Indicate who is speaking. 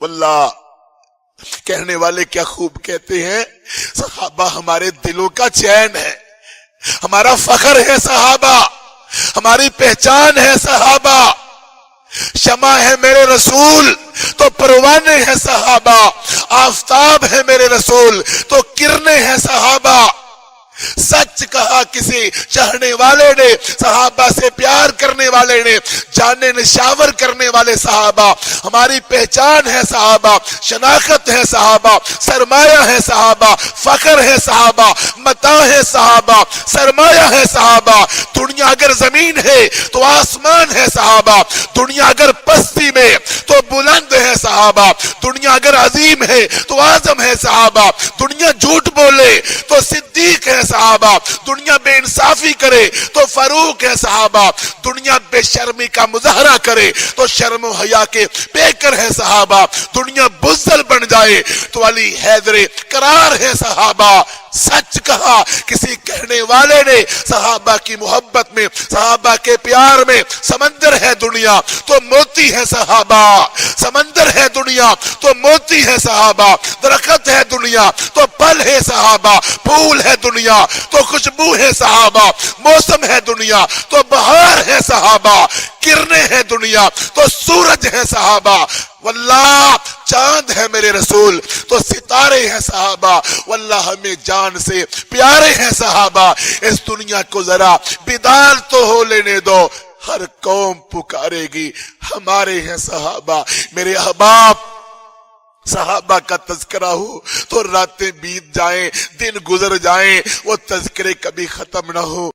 Speaker 1: واللہ کہنے والے کیا خوب کہتے ہیں، صحابہ ہمارے دلوں کا چین ہے، ہمارا فخر ہے صحابہ، ہماری پہچان ہے صحابہ، شمع ہے میرے رسول تو پروانے ہیں صحابہ، آفتاب ہے میرے رسول تو کرنے ہیں صحابہ۔ سچ کہا کسی چاہنے والے نے، صحابہ سے پیار کرنے والے نے، جانے نشاور کرنے والے صحابہ، ہماری پہچان ہے صحابہ، شناخت ہے صحابہ، سرمایہ ہے صحابہ، فخر ہے صحابہ، متاع ہے صحابہ، سرمایہ ہے صحابہ۔ دنیا اگر زمین ہے تو آسمان ہے صحابہ، دنیا اگر پستی میں تو بلند ہے صحابہ، دنیا اگر عظیم ہے تو اعظم ہے صحابہ، دنیا جھوٹ بولے تو صدیق ہے صحابہ، دنیا بے انصافی کرے تو فاروق ہے صحابہ، دنیا بے شرمی کا مظاہرہ کرے تو شرم و حیا کے پیکر ہے صحابہ، دنیا بزدل بن جائے تو علی حیدر قرار ہے صحابہ۔ سچ کہا کسی کہنے والے نے، صحابہ کی محبت میں، صحابہ کے پیار میں سمندر ہے دنیا تو موتی ہے صحابہ، سمندر ہے دنیا تو موتی ہے صحابہ، درخت ہے دنیا تو پھل ہے صحابہ، پھول ہے دنیا تو خوشبو ہے صحابہ، موسم ہے دنیا تو بہار ہے صحابہ، کرنے ہے دنیا تو سورج ہے صحابہ، واللہ چاند ہے میرے رسول تو ستارے ہیں صحابہ، واللہ ہمیں جان سے پیارے ہیں صحابہ۔ اس دنیا کو ذرا بیدار تو ہو لینے دو، ہر قوم پکارے گی ہمارے ہیں صحابہ۔ میرے احباب، صحابہ کا تذکرہ ہو تو راتیں بیت جائیں، دن گزر جائیں، وہ تذکرے کبھی ختم نہ ہو۔